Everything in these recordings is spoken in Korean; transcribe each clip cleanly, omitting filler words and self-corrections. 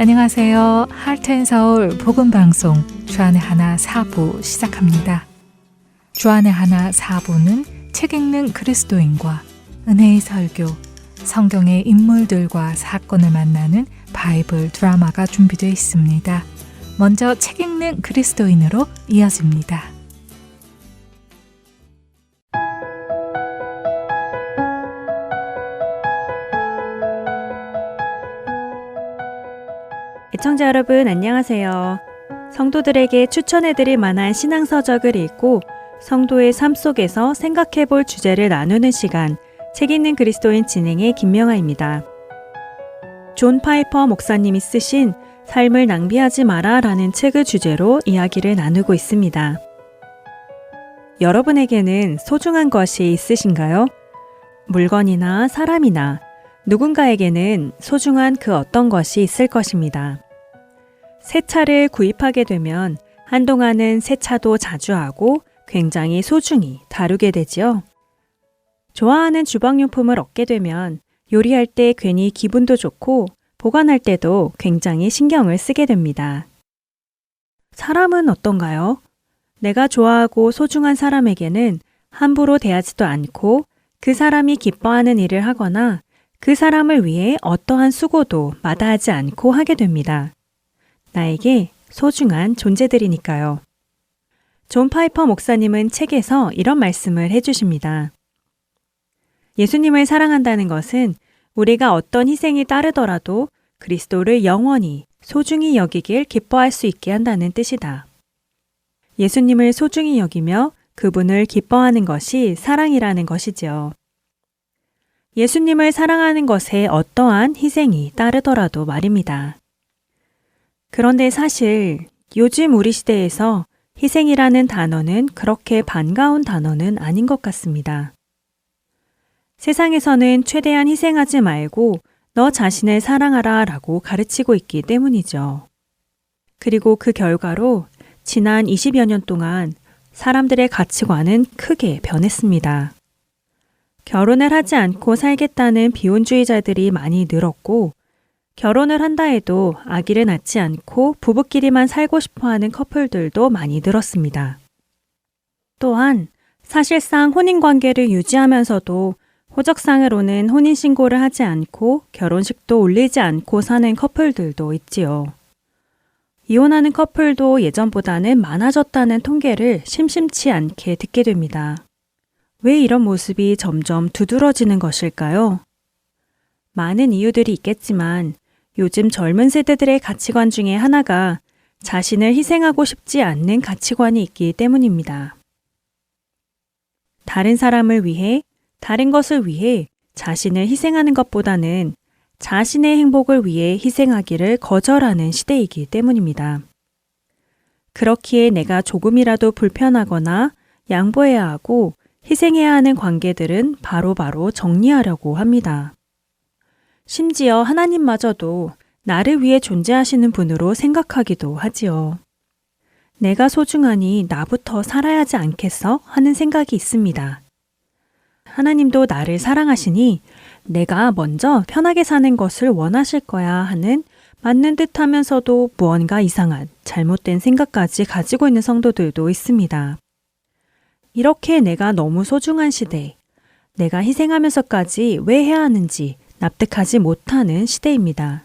안녕하세요. 하트앤서울 복음방송 주안의 하나 4부 시작합니다. 주안의 하나 4부는 책 읽는 그리스도인과 은혜의 설교, 성경의 인물들과 사건을 만나는 바이블 드라마가 준비되어 있습니다. 먼저 책 읽는 그리스도인으로 이어집니다. 애청자 여러분 안녕하세요. 성도들에게 추천해드릴 만한 신앙서적을 읽고 성도의 삶 속에서 생각해볼 주제를 나누는 시간, 책 읽는 그리스도인 진행의 김명아입니다. 존 파이퍼 목사님이 쓰신 삶을 낭비하지 마라 라는 책을 주제로 이야기를 나누고 있습니다. 여러분에게는 소중한 것이 있으신가요? 물건이나 사람이나 누군가에게는 소중한 그 어떤 것이 있을 것입니다. 새 차를 구입하게 되면 한동안은 새 차도 자주 하고 굉장히 소중히 다루게 되지요. 좋아하는 주방용품을 얻게 되면 요리할 때 괜히 기분도 좋고 보관할 때도 굉장히 신경을 쓰게 됩니다. 사람은 어떤가요? 내가 좋아하고 소중한 사람에게는 함부로 대하지도 않고 그 사람이 기뻐하는 일을 하거나 그 사람을 위해 어떠한 수고도 마다하지 않고 하게 됩니다. 나에게 소중한 존재들이니까요. 존 파이퍼 목사님은 책에서 이런 말씀을 해주십니다. 예수님을 사랑한다는 것은 우리가 어떤 희생이 따르더라도 그리스도를 영원히 소중히 여기길 기뻐할 수 있게 한다는 뜻이다. 예수님을 소중히 여기며 그분을 기뻐하는 것이 사랑이라는 것이지요. 예수님을 사랑하는 것에 어떠한 희생이 따르더라도 말입니다. 그런데 사실 요즘 우리 시대에서 희생이라는 단어는 그렇게 반가운 단어는 아닌 것 같습니다. 세상에서는 최대한 희생하지 말고 너 자신을 사랑하라 라고 가르치고 있기 때문이죠. 그리고 그 결과로 지난 20여 년 동안 사람들의 가치관은 크게 변했습니다. 결혼을 하지 않고 살겠다는 비혼주의자들이 많이 늘었고 결혼을 한다 해도 아기를 낳지 않고 부부끼리만 살고 싶어하는 커플들도 많이 늘었습니다. 또한 사실상 혼인관계를 유지하면서도 호적상으로는 혼인신고를 하지 않고 결혼식도 올리지 않고 사는 커플들도 있지요. 이혼하는 커플도 예전보다는 많아졌다는 통계를 심심치 않게 듣게 됩니다. 왜 이런 모습이 점점 두드러지는 것일까요? 많은 이유들이 있겠지만 요즘 젊은 세대들의 가치관 중에 하나가 자신을 희생하고 싶지 않는 가치관이 있기 때문입니다. 다른 사람을 위해, 다른 것을 위해 자신을 희생하는 것보다는 자신의 행복을 위해 희생하기를 거절하는 시대이기 때문입니다. 그렇기에 내가 조금이라도 불편하거나 양보해야 하고 희생해야 하는 관계들은 바로바로 정리하려고 합니다. 심지어 하나님마저도 나를 위해 존재하시는 분으로 생각하기도 하지요. 내가 소중하니 나부터 살아야 하지 않겠어? 하는 생각이 있습니다. 하나님도 나를 사랑하시니 내가 먼저 편하게 사는 것을 원하실 거야 하는 맞는 듯 하면서도 무언가 이상한 잘못된 생각까지 가지고 있는 성도들도 있습니다. 이렇게 내가 너무 소중한 시대, 내가 희생하면서까지 왜 해야 하는지 납득하지 못하는 시대입니다.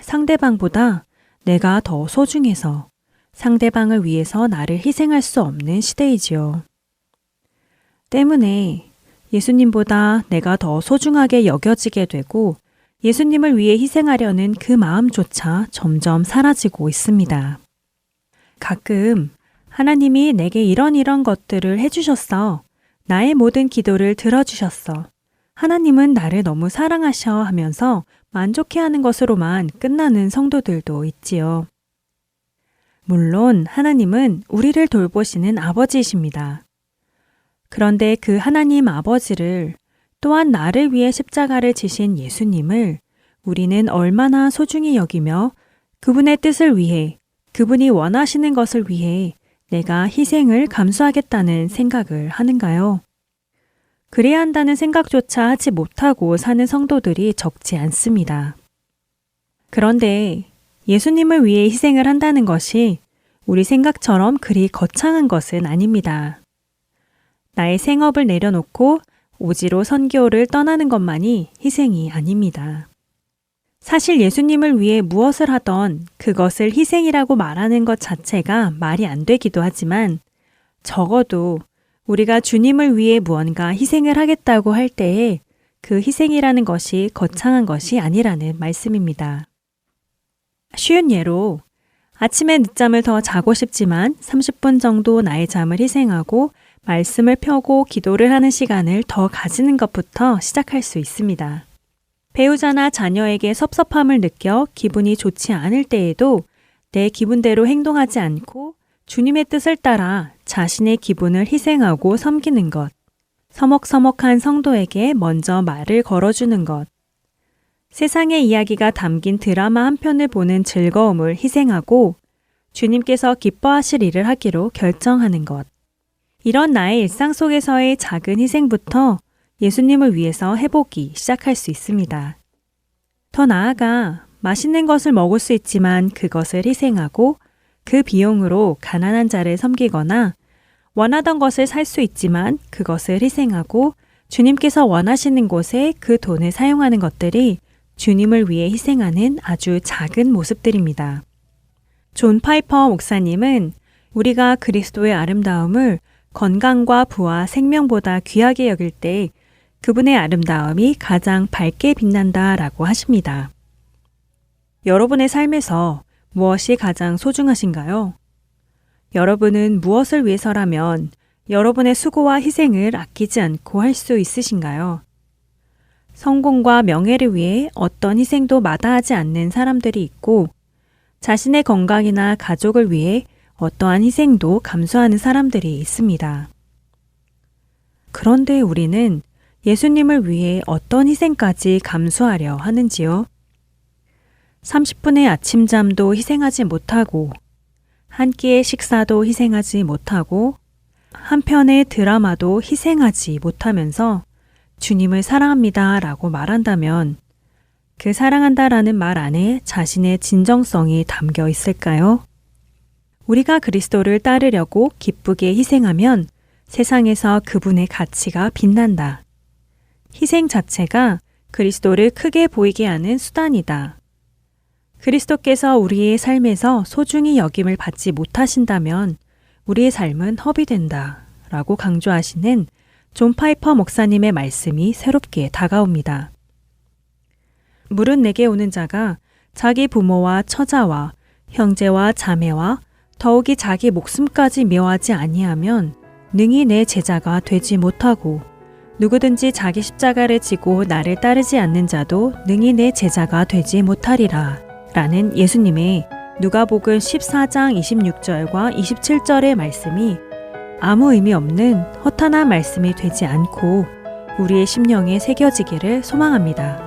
상대방보다 내가 더 소중해서 상대방을 위해서 나를 희생할 수 없는 시대이지요. 때문에 예수님보다 내가 더 소중하게 여겨지게 되고 예수님을 위해 희생하려는 그 마음조차 점점 사라지고 있습니다. 가끔 하나님이 내게 이런 것들을 해주셨어. 나의 모든 기도를 들어주셨어. 하나님은 나를 너무 사랑하셔 하면서 만족해하는 것으로만 끝나는 성도들도 있지요. 물론 하나님은 우리를 돌보시는 아버지이십니다. 그런데 그 하나님 아버지를 또한 나를 위해 십자가를 지신 예수님을 우리는 얼마나 소중히 여기며 그분의 뜻을 위해, 그분이 원하시는 것을 위해 내가 희생을 감수하겠다는 생각을 하는가요? 그래야 한다는 생각조차 하지 못하고 사는 성도들이 적지 않습니다. 그런데 예수님을 위해 희생을 한다는 것이 우리 생각처럼 그리 거창한 것은 아닙니다. 나의 생업을 내려놓고 오지로 선교를 떠나는 것만이 희생이 아닙니다. 사실 예수님을 위해 무엇을 하던 그것을 희생이라고 말하는 것 자체가 말이 안 되기도 하지만 적어도 우리가 주님을 위해 무언가 희생을 하겠다고 할 때에 그 희생이라는 것이 거창한 것이 아니라는 말씀입니다. 쉬운 예로 아침에 늦잠을 더 자고 싶지만 30분 정도 나의 잠을 희생하고 말씀을 펴고 기도를 하는 시간을 더 가지는 것부터 시작할 수 있습니다. 배우자나 자녀에게 섭섭함을 느껴 기분이 좋지 않을 때에도 내 기분대로 행동하지 않고 주님의 뜻을 따라 자신의 기분을 희생하고 섬기는 것, 서먹서먹한 성도에게 먼저 말을 걸어주는 것, 세상의 이야기가 담긴 드라마 한 편을 보는 즐거움을 희생하고 주님께서 기뻐하실 일을 하기로 결정하는 것. 이런 나의 일상 속에서의 작은 희생부터 예수님을 위해서 해보기 시작할 수 있습니다. 더 나아가 맛있는 것을 먹을 수 있지만 그것을 희생하고 그 비용으로 가난한 자를 섬기거나 원하던 것을 살 수 있지만 그것을 희생하고 주님께서 원하시는 곳에 그 돈을 사용하는 것들이 주님을 위해 희생하는 아주 작은 모습들입니다. 존 파이퍼 목사님은 우리가 그리스도의 아름다움을 건강과 부와 생명보다 귀하게 여길 때 그분의 아름다움이 가장 밝게 빛난다라고 하십니다. 여러분의 삶에서 무엇이 가장 소중하신가요? 여러분은 무엇을 위해서라면 여러분의 수고와 희생을 아끼지 않고 할 수 있으신가요? 성공과 명예를 위해 어떤 희생도 마다하지 않는 사람들이 있고 자신의 건강이나 가족을 위해 어떠한 희생도 감수하는 사람들이 있습니다. 그런데 우리는 예수님을 위해 어떤 희생까지 감수하려 하는지요? 30분의 아침잠도 희생하지 못하고 한 끼의 식사도 희생하지 못하고 한 편의 드라마도 희생하지 못하면서 주님을 사랑합니다 라고 말한다면 그 사랑한다라는 말 안에 자신의 진정성이 담겨 있을까요? 우리가 그리스도를 따르려고 기쁘게 희생하면 세상에서 그분의 가치가 빛난다. 희생 자체가 그리스도를 크게 보이게 하는 수단이다. 그리스도께서 우리의 삶에서 소중히 여김을 받지 못하신다면 우리의 삶은 허비된다 라고 강조하시는 존 파이퍼 목사님의 말씀이 새롭게 다가옵니다. 물은 내게 오는 자가 자기 부모와 처자와 형제와 자매와 더욱이 자기 목숨까지 미워하지 아니하면 능히 내 제자가 되지 못하고 누구든지 자기 십자가를 지고 나를 따르지 않는 자도 능히 내 제자가 되지 못하리라 라는 예수님의 누가복음 14장 26절과 27절의 말씀이 아무 의미 없는 허탄한 말씀이 되지 않고 우리의 심령에 새겨지기를 소망합니다.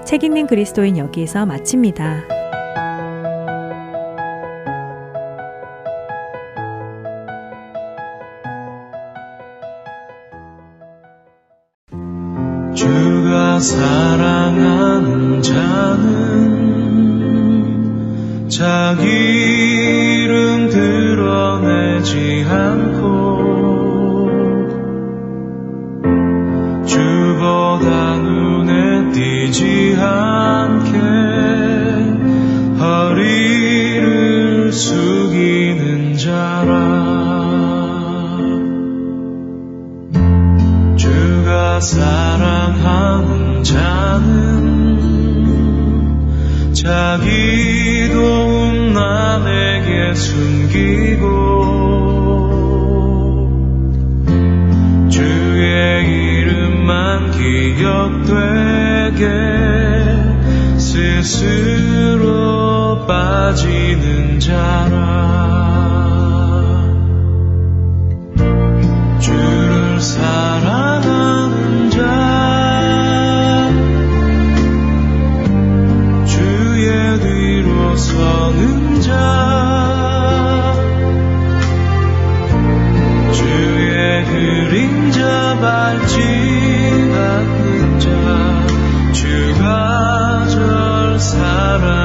책 읽는 그리스도인 여기에서 마칩니다. 주가 사랑하는 자는 자기 이름 드러내지 않고 주보다 눈에 띄지 않게 허리를 숙이는 자라. 주가 사랑하는 자는 자기 도움 남에게 숨기고 주의 이름만 기억되게 스스로 빠지는 자라. 주를 사랑하는 자, 주의 뒤로 서는 자, 주의 그림자 밟지 않는 자, 주가 절 사랑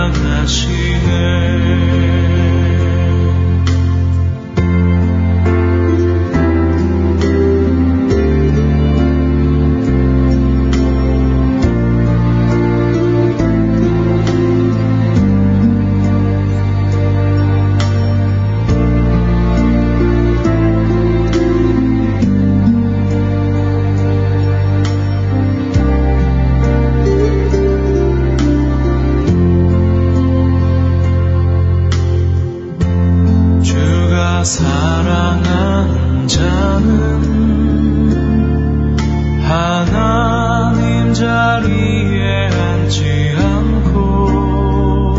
자리에 앉지 않고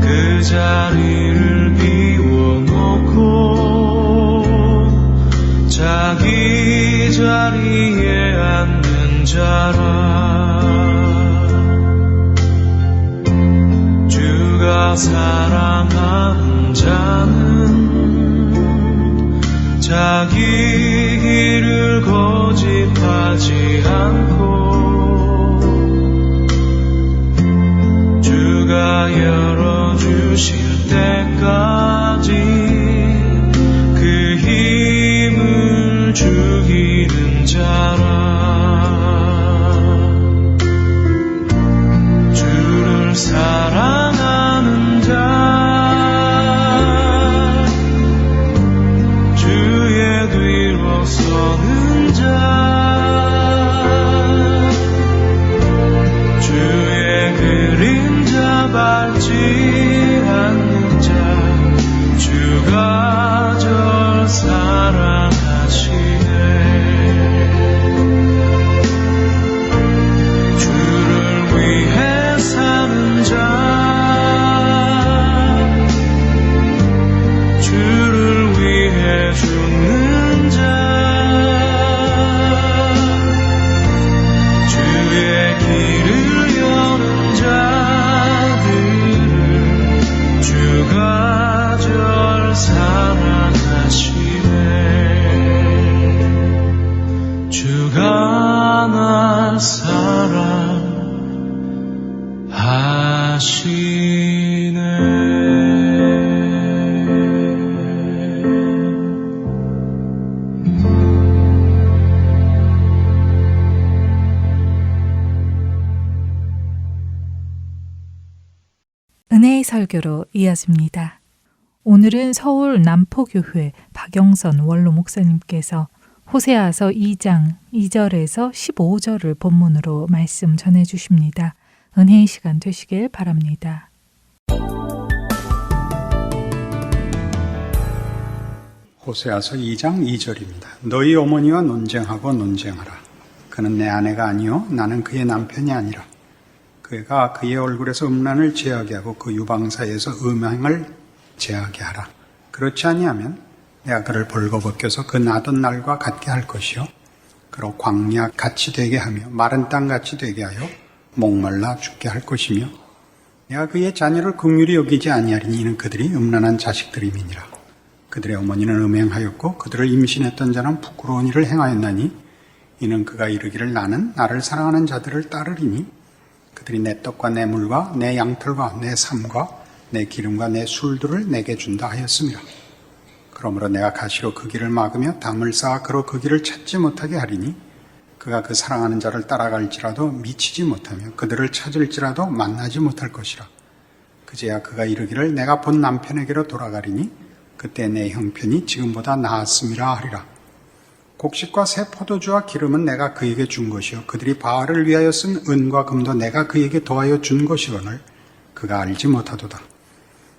그 자리를 비워놓고 자기 자리에 앉는 자라. 주가 사랑하는 자는 자기 길을 고집하지 않고 주가 열어주실 때까지 그 힘을 죽이는 자라. 주를 사랑하는 자, 주의 뒤로 서는 자, 주의 그림자 밟지 않는 자, 주가 절 사랑하시네. 주를 위해 사는 자, 주를 위해 죽는 자, 주의 길을 여는 자들을 주가 절 사랑하시네. 주가 날 은혜의 설교로 이어집니다. 오늘은 서울 남포교회 박영선 원로 목사님께서 호세아서 2장 2절에서 15절을 본문으로 말씀 전해주십니다. 은혜의 시간 되시길 바랍니다. 호세아서 2장 2절입니다. 너희 어머니와 논쟁하고 논쟁하라. 그는 내 아내가 아니요 나는 그의 남편이 아니라. 그가 그의 얼굴에서 음란을 제하게 하고 그 유방사에서 음행을 제하게 하라. 그렇지 아니하면 내가 그를 벌거벗겨서 그 나던 날과 같게 할 것이요 그로 광야 같이 되게 하며 마른 땅 같이 되게 하여 목말라 죽게 할 것이며 내가 그의 자녀를 긍휼히 여기지 아니하리니 이는 그들이 음란한 자식들임이니라. 그들의 어머니는 음행하였고 그들을 임신했던 자는 부끄러운 일을 행하였나니 이는 그가 이르기를 나는 나를 사랑하는 자들을 따르리니 그들이 내 떡과 내 물과 내 양털과 내 삶과 내 기름과 내 술들을 내게 준다 하였습니다. 그러므로 내가 가시로 그 길을 막으며 담을 쌓아 그로 그 길을 찾지 못하게 하리니 그가 그 사랑하는 자를 따라갈지라도 미치지 못하며 그들을 찾을지라도 만나지 못할 것이라. 그제야 그가 이르기를 내가 본 남편에게로 돌아가리니 그때 내 형편이 지금보다 나았음이라 하리라. 곡식과 새 포도주와 기름은 내가 그에게 준 것이요 그들이 바알을 위하여 쓴 은과 금도 내가 그에게 더하여 준 것이거늘 그가 알지 못하도다.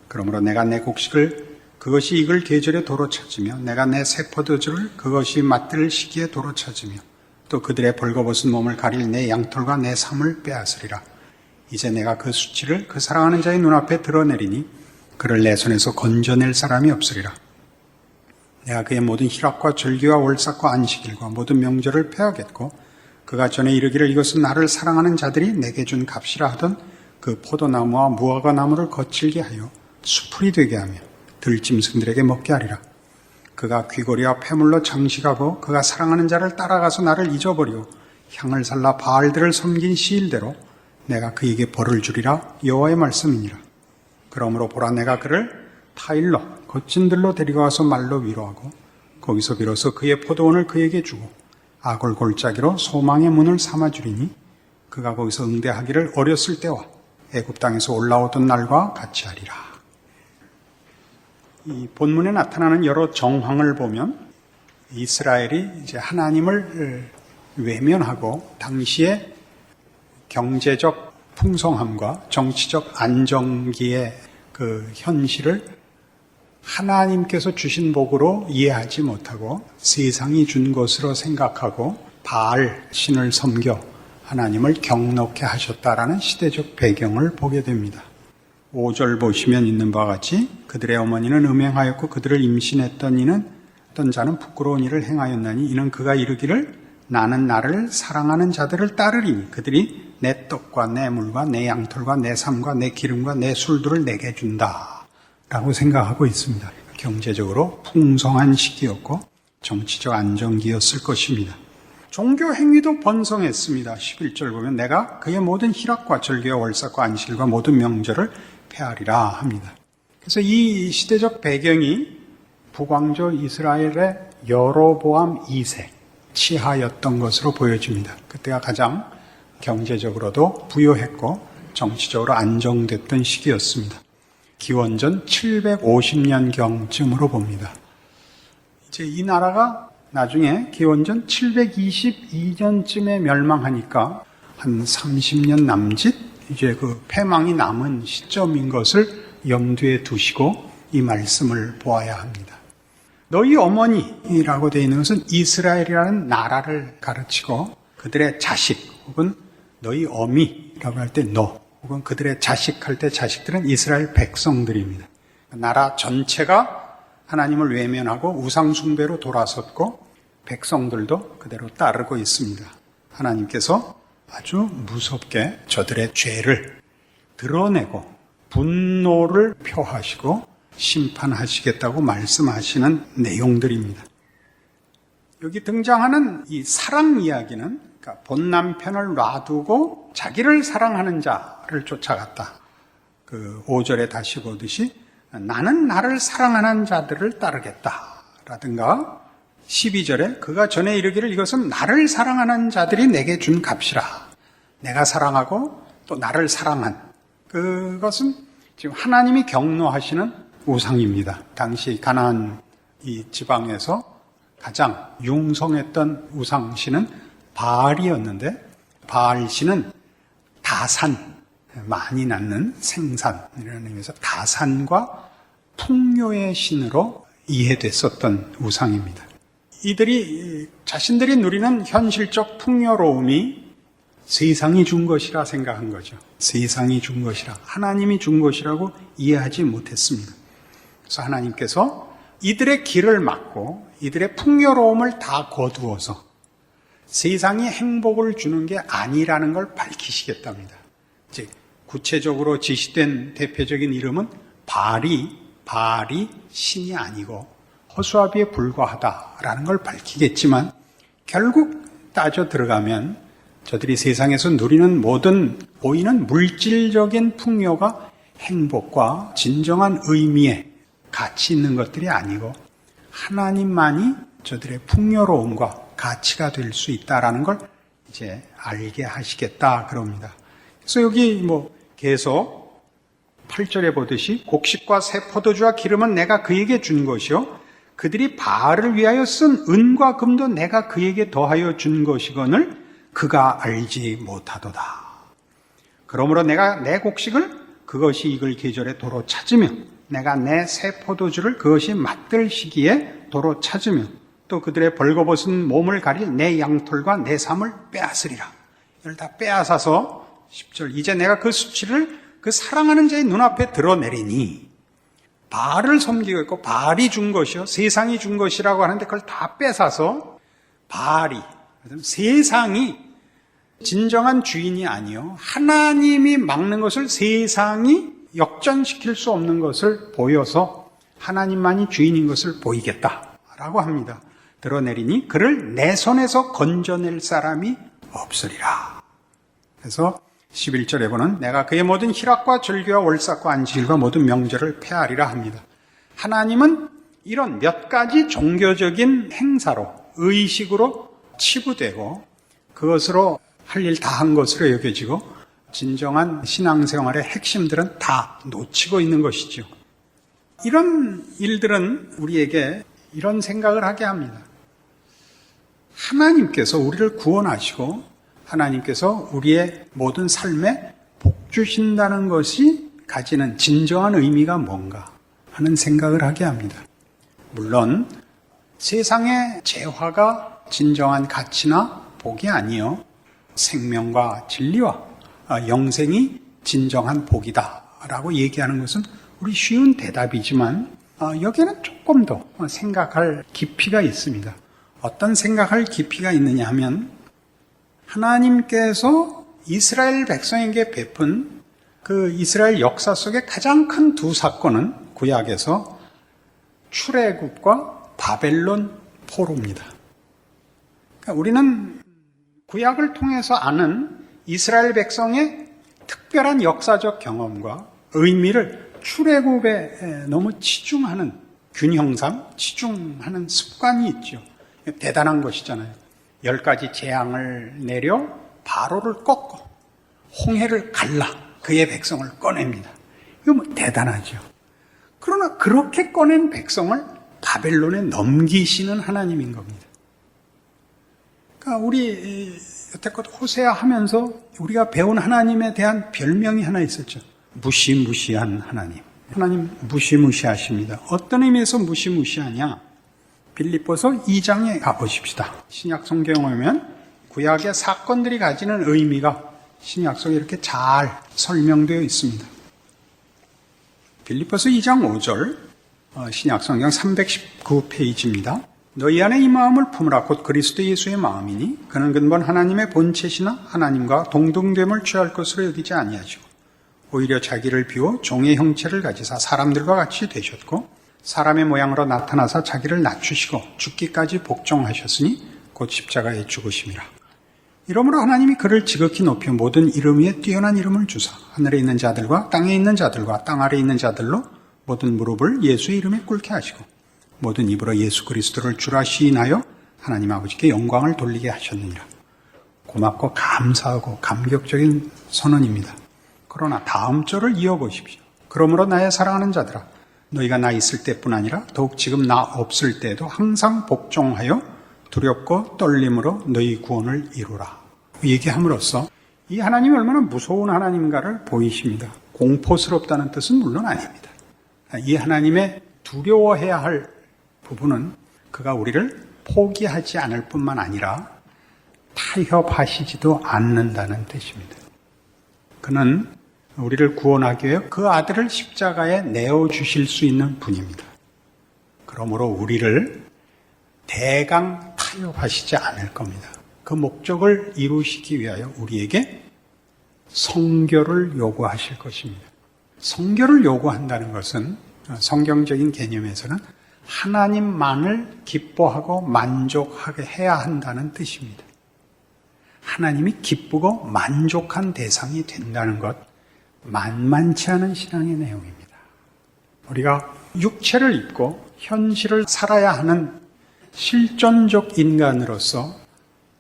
그러므로 내가 내 곡식을 그것이 익을 계절에 도로 찾으며 내가 내 새 포도주를 그것이 맛들 시기에 도로 찾으며 또 그들의 벌거벗은 몸을 가릴 내 양털과 내 삶을 빼앗으리라. 이제 내가 그 수치를 그 사랑하는 자의 눈앞에 드러내리니 그를 내 손에서 건져낼 사람이 없으리라. 내가 그의 모든 희락과 절기와 월삭과 안식일과 모든 명절을 폐하겠고 그가 전에 이르기를 이것은 나를 사랑하는 자들이 내게 준 값이라 하던 그 포도나무와 무화과 나무를 거칠게 하여 수풀이 되게 하며 들짐승들에게 먹게 하리라. 그가 귀고리와 폐물로 장식하고 그가 사랑하는 자를 따라가서 나를 잊어버리고 향을 살라 바알들을 섬긴 시일대로 내가 그에게 벌을 주리라. 여호와의 말씀이니라. 그러므로 보라 내가 그를 타일로 거친 들로 데리고 와서 말로 위로하고 거기서 비로소 그의 포도원을 그에게 주고 아골 골짜기로 소망의 문을 삼아주리니 그가 거기서 응대하기를 어렸을 때와 애굽 땅에서 올라오던 날과 같이 하리라. 이 본문에 나타나는 여러 정황을 보면 이스라엘이 이제 하나님을 외면하고 당시의 경제적 풍성함과 정치적 안정기의 그 현실을 하나님께서 주신 복으로 이해하지 못하고 세상이 준 것으로 생각하고 바알 신을 섬겨 하나님을 경넉해 하셨다라는 시대적 배경을 보게 됩니다. 5절 보시면 있는 바와 같이 그들의 어머니는 음행하였고 그들을 임신했던 이는 어떤 자는 부끄러운 일을 행하였나니 이는 그가 이르기를 나는 나를 사랑하는 자들을 따르리니 그들이 내 떡과 내 물과 내 양털과 내 삶과 내 기름과 내 술들을 내게 준다 라고 생각하고 있습니다. 경제적으로 풍성한 시기였고 정치적 안정기였을 것입니다. 종교 행위도 번성했습니다. 11절 보면 내가 그의 모든 희락과 절기와 월삭과 안식일과 모든 명절을 폐하리라 합니다. 그래서 이 시대적 배경이 북왕조 이스라엘의 여로보암 2세 치하였던 것으로 보여집니다. 그때가 가장 경제적으로도 부유했고 정치적으로 안정됐던 시기였습니다. 기원전 750년경쯤으로 봅니다. 이제 이 나라가 나중에 기원전 722년쯤에 멸망하니까 한 30년 남짓 이제 그 패망이 남은 시점인 것을 염두에 두시고 이 말씀을 보아야 합니다. 너희 어머니라고 되어 있는 것은 이스라엘이라는 나라를 가르치고 그들의 자식 혹은 너희 어미라고 할 때 너 혹은 그들의 자식 할 때 자식들은 이스라엘 백성들입니다. 나라 전체가 하나님을 외면하고 우상 숭배로 돌아섰고 백성들도 그대로 따르고 있습니다. 하나님께서 아주 무섭게 저들의 죄를 드러내고 분노를 표하시고 심판하시겠다고 말씀하시는 내용들입니다. 여기 등장하는 이 사랑 이야기는 그러니까 본 남편을 놔두고 자기를 사랑하는 자를 쫓아갔다. 그 5절에 다시 보듯이 나는 나를 사랑하는 자들을 따르겠다 라든가 12절에 그가 전에 이르기를 이것은 나를 사랑하는 자들이 내게 준 값이라. 내가 사랑하고 또 나를 사랑한 그것은 지금 하나님이 경노하시는 우상입니다. 당시 가나안 이 지방에서 가장 융성했던 우상신은 바알이었는데 바알신은 다산, 많이 낳는 생산이라는 의미에서 다산과 풍요의 신으로 이해됐었던 우상입니다. 이들이 자신들이 누리는 현실적 풍요로움이 세상이 준 것이라 생각한 거죠. 세상이 준 것이라, 하나님이 준 것이라고 이해하지 못했습니다. 그래서 하나님께서 이들의 길을 막고 이들의 풍요로움을 다 거두어서 세상이 행복을 주는 게 아니라는 걸 밝히시겠답니다. 즉 구체적으로 지시된 대표적인 이름은 바알이 신이 아니고 허수아비에 불과하다라는 걸 밝히겠지만 결국 따져 들어가면 저들이 세상에서 누리는 모든 보이는 물질적인 풍요가 행복과 진정한 의미에 가치 있는 것들이 아니고 하나님만이 저들의 풍요로움과 가치가 될 수 있다라는 걸 이제 알게 하시겠다 그럽니다. 그래서 여기 계속 8절에 보듯이 곡식과 새 포도주와 기름은 내가 그에게 준 것이요 그들이 바알을 위하여 쓴 은과 금도 내가 그에게 더하여 준 것이거늘 그가 알지 못하도다. 그러므로 내가 내 곡식을 그것이 익을 계절에 도로 찾으며 내가 내 새 포도주를 그것이 맛들 시기에 도로 찾으며 또 그들의 벌거벗은 몸을 가릴 내 양털과 내 삶을 빼앗으리라. 이걸 다 빼앗아서 10절 이제 내가 그 수치를 그 사랑하는 자의 눈앞에 드러내리니 바알을 섬기고 있고 바알이 준 것이요 세상이 준 것이라고 하는데 그걸 다 뺏어서 바알이 세상이 진정한 주인이 아니요 하나님이 막는 것을 세상이 역전시킬 수 없는 것을 보여서 하나님만이 주인인 것을 보이겠다라고 합니다. 드러내리니 그를 내 손에서 건져낼 사람이 없으리라. 그래서 11절에 보는 내가 그의 모든 희락과 절기와 월삭과 안식일과 모든 명절을 폐하리라 합니다. 하나님은 이런 몇 가지 종교적인 행사로 의식으로 치부되고 그것으로 할 일 다 한 것으로 여겨지고 진정한 신앙생활의 핵심들은 다 놓치고 있는 것이죠. 이런 일들은 우리에게 이런 생각을 하게 합니다. 하나님께서 우리를 구원하시고 하나님께서 우리의 모든 삶에 복 주신다는 것이 가지는 진정한 의미가 뭔가 하는 생각을 하게 합니다. 물론 세상의 재화가 진정한 가치나 복이 아니요 생명과 진리와 영생이 진정한 복이다라고 얘기하는 것은 우리 쉬운 대답이지만 여기에는 조금 더 생각할 깊이가 있습니다. 어떤 생각할 깊이가 있느냐 하면 하나님께서 이스라엘 백성에게 베푼 그 이스라엘 역사 속의 가장 큰 두 사건은 구약에서 출애굽과 바벨론 포로입니다. 그러니까 우리는 구약을 통해서 아는 이스라엘 백성의 특별한 역사적 경험과 의미를 출애굽에 너무 치중하는 균형상 치중하는 습관이 있죠. 대단한 것이잖아요. 10가지 재앙을 내려 바로를 꺾고 홍해를 갈라 그의 백성을 꺼냅니다. 이거 뭐 대단하죠. 그러나 그렇게 꺼낸 백성을 바벨론에 넘기시는 하나님인 겁니다. 그러니까 우리 여태껏 호세아 하면서 우리가 배운 하나님에 대한 별명이 하나 있었죠. 무시무시한 하나님. 하나님 무시무시하십니다. 어떤 의미에서 무시무시하냐? 빌립보서 2장에 가보십시다. 신약 성경에 오면 구약의 사건들이 가지는 의미가 신약 속에 이렇게 잘 설명되어 있습니다. 빌립보서 2장 5절 신약 성경 319페이지입니다. 너희 안에 이 마음을 품으라 곧 그리스도 예수의 마음이니 그는 근본 하나님의 본체시나 하나님과 동등됨을 취할 것으로 여기지 아니하시고 오히려 자기를 비워 종의 형체를 가지사 사람들과 같이 되셨고 사람의 모양으로 나타나사 자기를 낮추시고 죽기까지 복종하셨으니 곧 십자가에 죽으심이라. 이러므로 하나님이 그를 지극히 높여 모든 이름 위에 뛰어난 이름을 주사 하늘에 있는 자들과 땅에 있는 자들과 땅 아래에 있는 자들로 모든 무릎을 예수의 이름에 꿇게 하시고 모든 입으로 예수 그리스도를 주라 시인하여 하나님 아버지께 영광을 돌리게 하셨느니라. 고맙고 감사하고 감격적인 선언입니다. 그러나 다음 절을 이어보십시오. 그러므로 나의 사랑하는 자들아 너희가 나 있을 때뿐 아니라 더욱 지금 나 없을 때에도 항상 복종하여 두렵고 떨림으로 너희 구원을 이루라. 얘기함으로써 이 하나님이 얼마나 무서운 하나님인가를 보이십니다. 공포스럽다는 뜻은 물론 아닙니다. 이 하나님의 두려워해야 할 부분은 그가 우리를 포기하지 않을 뿐만 아니라 타협하시지도 않는다는 뜻입니다. 그는 우리를 구원하기 위해 그 아들을 십자가에 내어주실 수 있는 분입니다. 그러므로 우리를 대강 타협하시지 않을 겁니다. 그 목적을 이루시기 위하여 우리에게 성결을 요구하실 것입니다. 성결을 요구한다는 것은 성경적인 개념에서는 하나님만을 기뻐하고 만족하게 해야 한다는 뜻입니다. 하나님이 기쁘고 만족한 대상이 된다는 것, 만만치 않은 신앙의 내용입니다. 우리가 육체를 입고 현실을 살아야 하는 실존적 인간으로서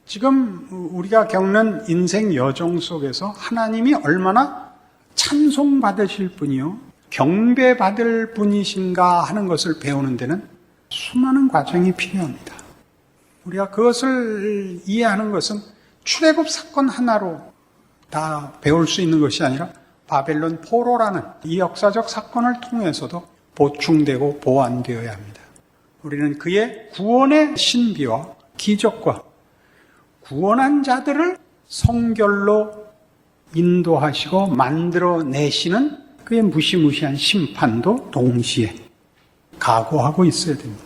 지금 우리가 겪는 인생 여정 속에서 하나님이 얼마나 찬송받으실 분이요 경배받을 분이신가 하는 것을 배우는 데는 수많은 과정이 필요합니다. 우리가 그것을 이해하는 것은 출애굽 사건 하나로 다 배울 수 있는 것이 아니라 바벨론 포로라는 이 역사적 사건을 통해서도 보충되고 보완되어야 합니다. 우리는 그의 구원의 신비와 기적과 구원한 자들을 성결로 인도하시고 만들어내시는 그의 무시무시한 심판도 동시에 각오하고 있어야 됩니다.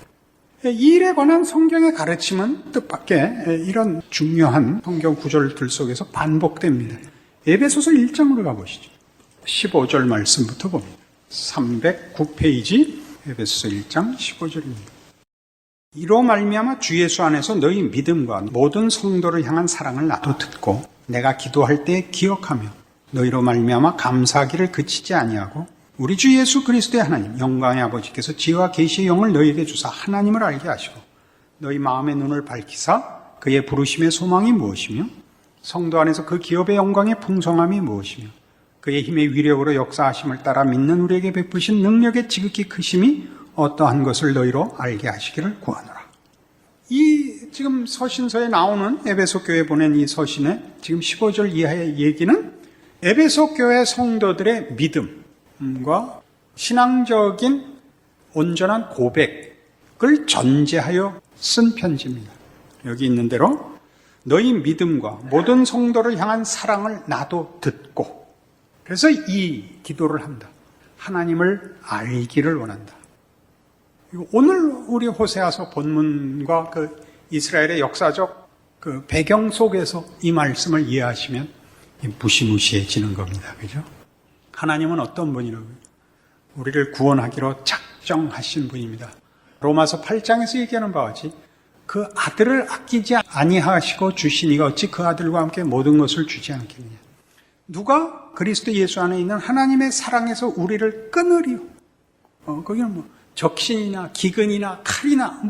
이 일에 관한 성경의 가르침은 뜻밖의 이런 중요한 성경 구절들 속에서 반복됩니다. 에베소서 1장으로 가보시죠. 15절 말씀부터 봅니다. 309페이지 에베소서 1장 15절입니다. 이로 말미암아 주 예수 안에서 너희 믿음과 모든 성도를 향한 사랑을 나도 듣고 내가 기도할 때 기억하며 너희로 말미암아 감사하기를 그치지 아니하고 우리 주 예수 그리스도의 하나님 영광의 아버지께서 지혜와 계시의 영을 너희에게 주사 하나님을 알게 하시고 너희 마음의 눈을 밝히사 그의 부르심의 소망이 무엇이며 성도 안에서 그 기업의 영광의 풍성함이 무엇이며 그의 힘의 위력으로 역사하심을 따라 믿는 우리에게 베푸신 능력의 지극히 크심이 어떠한 것을 너희로 알게 하시기를 구하노라. 이 지금 서신서에 나오는 에베소 교회에 보낸 이 서신의 지금 15절 이하의 얘기는 에베소 교회 성도들의 믿음과 신앙적인 온전한 고백을 전제하여 쓴 편지입니다. 여기 있는 대로 너희 믿음과 모든 성도를 향한 사랑을 나도 듣고, 그래서 이 기도를 한다. 하나님을 알기를 원한다. 오늘 우리 호세아서 본문과 그 이스라엘의 역사적 그 배경 속에서 이 말씀을 이해하시면 무시무시해지는 겁니다. 그죠? 하나님은 어떤 분이라고요? 우리를 구원하기로 작정하신 분입니다. 로마서 8장에서 얘기하는 바와 같이 그 아들을 아끼지 아니하시고 주시니가 어찌 그 아들과 함께 모든 것을 주지 않겠느냐. 누가 그리스도 예수 안에 있는 하나님의 사랑에서 우리를 끊으리요. 거기는 뭐 적신이나 기근이나 칼이나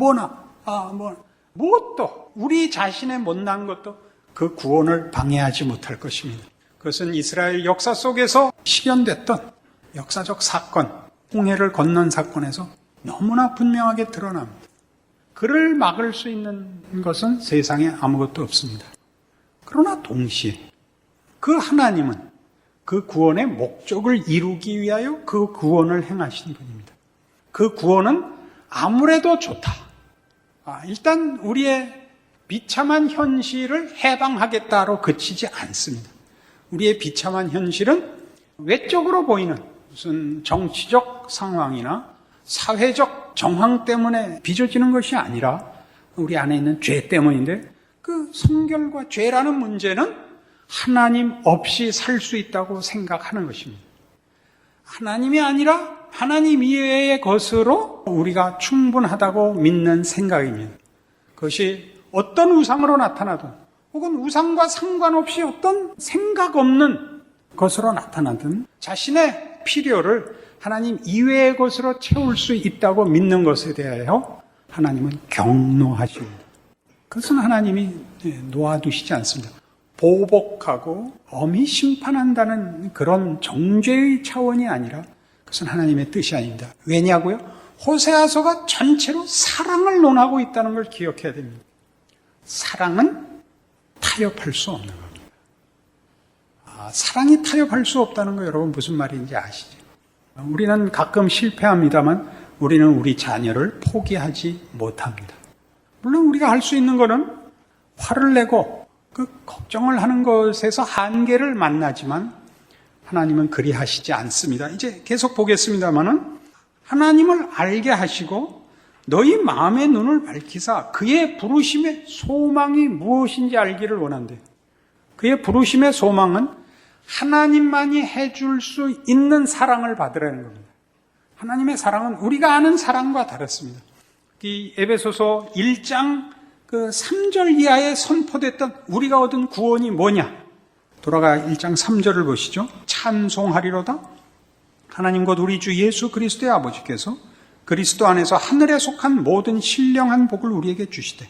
무엇도 우리 자신의 못난 것도 그 구원을 방해하지 못할 것입니다. 그것은 이스라엘 역사 속에서 실현됐던 역사적 사건, 홍해를 건넌 사건에서 너무나 분명하게 드러납니다. 그를 막을 수 있는 것은 세상에 아무것도 없습니다. 그러나 동시에 그 하나님은 그 구원의 목적을 이루기 위하여 그 구원을 행하신 분입니다. 그 구원은 아무래도 좋다. 일단 우리의 비참한 현실을 해방하겠다로 그치지 않습니다. 우리의 비참한 현실은 외적으로 보이는 무슨 정치적 상황이나 사회적 정황 때문에 빚어지는 것이 아니라 우리 안에 있는 죄 때문인데, 그 성결과 죄라는 문제는 하나님 없이 살 수 있다고 생각하는 것입니다. 하나님이 아니라 하나님 이외의 것으로 우리가 충분하다고 믿는 생각입니다. 그것이 어떤 우상으로 나타나든 혹은 우상과 상관없이 어떤 생각 없는 것으로 나타나든 자신의 필요를 하나님 이외의 것으로 채울 수 있다고 믿는 것에 대하여 하나님은 경노하십니다. 그것은 하나님이 놓아두시지 않습니다. 보복하고 엄히 심판한다는 그런 정죄의 차원이 아니라 그것은 하나님의 뜻이 아닙니다. 왜냐고요? 호세아서가 전체로 사랑을 논하고 있다는 걸 기억해야 됩니다. 사랑은 타협할 수 없는 겁니다. 사랑이 타협할 수 없다는 거 여러분 무슨 말인지 아시죠? 우리는 가끔 실패합니다만 우리는 우리 자녀를 포기하지 못합니다. 물론 우리가 할 수 있는 거는 화를 내고 그 걱정을 하는 것에서 한계를 만나지만 하나님은 그리 하시지 않습니다. 이제 계속 보겠습니다만은 하나님을 알게 하시고 너희 마음의 눈을 밝히사 그의 부르심의 소망이 무엇인지 알기를 원한대. 그의 부르심의 소망은 하나님만이 해줄 수 있는 사랑을 받으라는 겁니다. 하나님의 사랑은 우리가 아는 사랑과 다릅니다. 이 에베소서 1장 그 3절 이하에 선포됐던 우리가 얻은 구원이 뭐냐? 돌아가 1장 3절을 보시죠. 찬송하리로다. 하나님 곧 우리 주 예수 그리스도의 아버지께서 그리스도 안에서 하늘에 속한 모든 신령한 복을 우리에게 주시되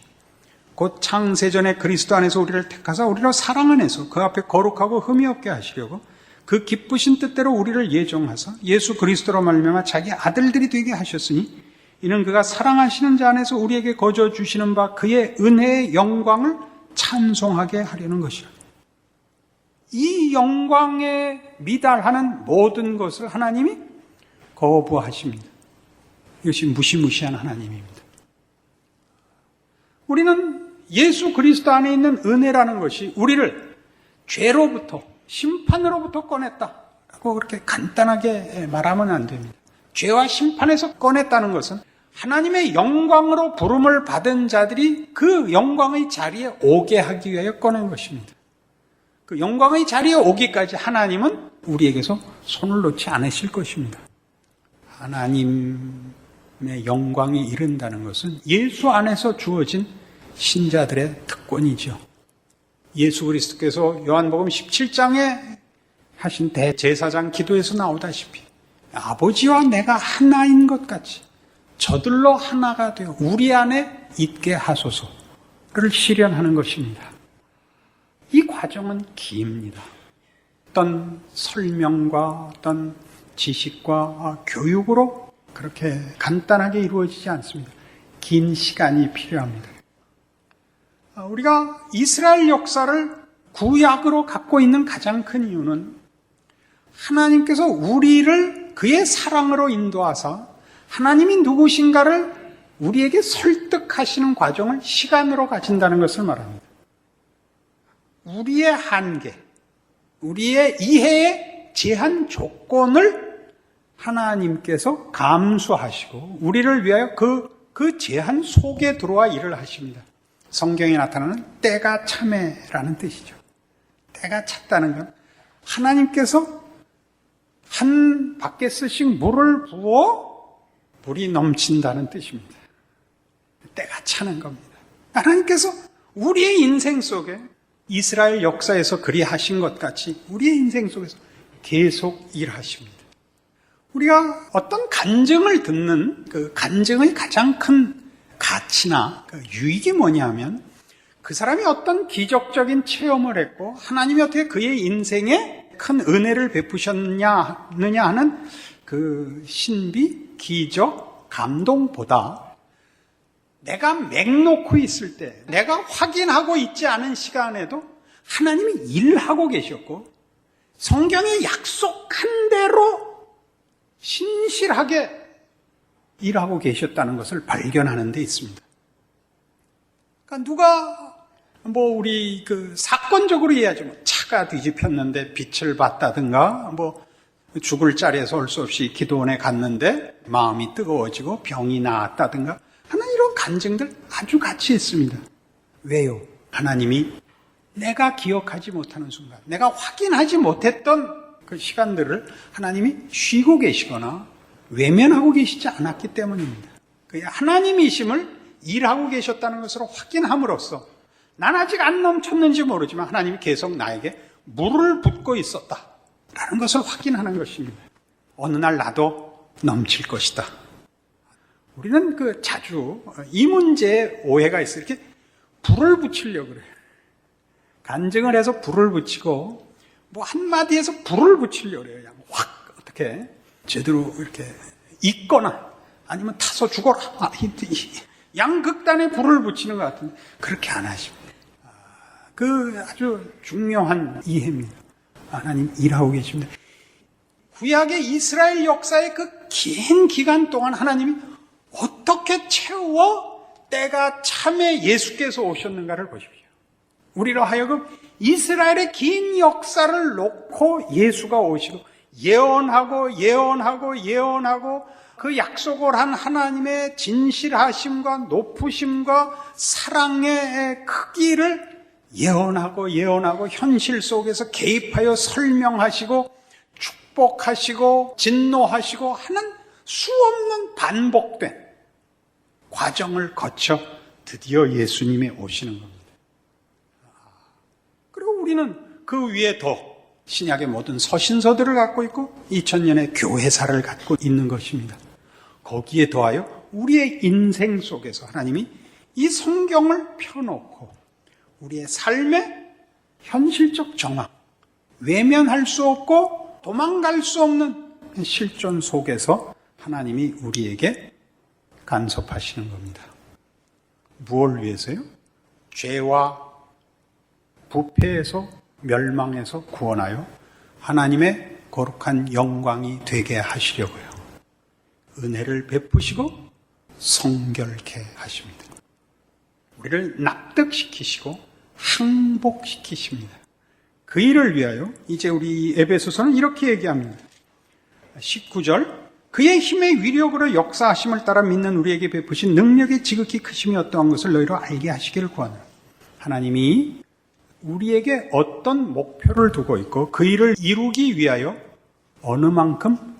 곧 창세전에 그리스도 안에서 우리를 택하사 우리로 사랑 안에서 그 앞에 거룩하고 흠이 없게 하시려고 그 기쁘신 뜻대로 우리를 예정하사 예수 그리스도로 말미암아 자기 아들들이 되게 하셨으니 이는 그가 사랑하시는 자 안에서 우리에게 거저 주시는 바 그의 은혜의 영광을 찬송하게 하려는 것이라. 이 영광에 미달하는 모든 것을 하나님이 거부하십니다. 이것이 무시무시한 하나님입니다. 우리는 예수 그리스도 안에 있는 은혜라는 것이 우리를 죄로부터 심판으로부터 꺼냈다라고 그렇게 간단하게 말하면 안 됩니다. 죄와 심판에서 꺼냈다는 것은 하나님의 영광으로 부름을 받은 자들이 그 영광의 자리에 오게 하기 위하여 꺼낸 것입니다. 그 영광의 자리에 오기까지 하나님은 우리에게서 손을 놓지 않으실 것입니다. 하나님의 영광이 이른다는 것은 예수 안에서 주어진 신자들의 특권이죠. 예수 그리스도께서 요한복음 17장에 하신 대제사장 기도에서 나오다시피 아버지와 내가 하나인 것 같이 저들로 하나가 되어 우리 안에 있게 하소서를 실현하는 것입니다. 이 과정은 깁니다. 어떤 설명과 어떤 지식과 교육으로 그렇게 간단하게 이루어지지 않습니다. 긴 시간이 필요합니다. 우리가 이스라엘 역사를 구약으로 갖고 있는 가장 큰 이유는 하나님께서 우리를 그의 사랑으로 인도하사 하나님이 누구신가를 우리에게 설득하시는 과정을 시간으로 가진다는 것을 말합니다. 우리의 한계, 우리의 이해의 제한 조건을 하나님께서 감수하시고 우리를 위하여 그 제한 속에 들어와 일을 하십니다. 성경에 나타나는 때가 참에라는 뜻이죠. 때가 찼다는 건 하나님께서 한 바켓씩 물을 부어 물이 넘친다는 뜻입니다. 때가 차는 겁니다. 하나님께서 우리의 인생 속에 이스라엘 역사에서 그리하신 것 같이 우리의 인생 속에서 계속 일하십니다. 우리가 어떤 간증을 듣는 그 간증의 가장 큰 가치나 그 유익이 뭐냐면 그 사람이 어떤 기적적인 체험을 했고 하나님이 어떻게 그의 인생에 큰 은혜를 베푸셨느냐 하는 그 신비, 기적, 감동보다 내가 맥 놓고 있을 때 내가 확인하고 있지 않은 시간에도 하나님이 일하고 계셨고 성경에 약속한 대로 신실하게 일하고 계셨다는 것을 발견하는 데 있습니다. 그러니까 누가 우리 사건적으로 이해하죠. 차가 뒤집혔는데 빛을 봤다든가 죽을 자리에서 올 수 없이 기도원에 갔는데 마음이 뜨거워지고 병이 나았다든가 하는 이런 간증들 아주 가치 있습니다. 왜요? 하나님이 내가 기억하지 못하는 순간, 내가 확인하지 못했던 그 시간들을 하나님이 쉬고 계시거나 외면하고 계시지 않았기 때문입니다. 하나님이심을 일하고 계셨다는 것으로 확인함으로써 난 아직 안 넘쳤는지 모르지만 하나님이 계속 나에게 물을 붓고 있었다라는 것을 확인하는 것입니다. 어느 날 나도 넘칠 것이다. 우리는 자주 이 문제에 오해가 있어요. 이렇게 불을 붙이려고 그래요. 간증을 해서 불을 붙이고 한마디에서 불을 붙이려고 그래요. 그냥 확 어떻게 제대로 이렇게 있거나 아니면 타서 죽어라. 양극단에 불을 붙이는 것 같은데 그렇게 안 하십니다. 아주 중요한 이해입니다. 하나님 일하고 계십니다. 구약의 이스라엘 역사의 그 긴 기간 동안 하나님이 어떻게 채워 때가 참에 예수께서 오셨는가를 보십시오. 우리로 하여금 이스라엘의 긴 역사를 놓고 예수가 오시고 예언하고 그 약속을 한 하나님의 진실하심과 높으심과 사랑의 크기를 예언하고 현실 속에서 개입하여 설명하시고 축복하시고 진노하시고 하는 수없는 반복된 과정을 거쳐 드디어 예수님이 오시는 겁니다. 그리고 우리는 그 위에 더 신약의 모든 서신서들을 갖고 있고 2000년의 교회사를 갖고 있는 것입니다. 거기에 더하여 우리의 인생 속에서 하나님이 이 성경을 펴놓고 우리의 삶의 현실적 정황, 외면할 수 없고 도망갈 수 없는 실존 속에서 하나님이 우리에게 간섭하시는 겁니다. 무엇을 위해서요? 죄와 부패에서 멸망에서 구원하여 하나님의 거룩한 영광이 되게 하시려고요. 은혜를 베푸시고 성결케 하십니다. 우리를 납득시키시고 항복시키십니다. 그 일을 위하여 이제 우리 에베소서는 이렇게 얘기합니다. 19절 그의 힘의 위력으로 역사하심을 따라 믿는 우리에게 베푸신 능력의 지극히 크심이 어떠한 것을 너희로 알게 하시기를 구하노라. 하나님이 우리에게 어떤 목표를 두고 있고 그 일을 이루기 위하여 어느 만큼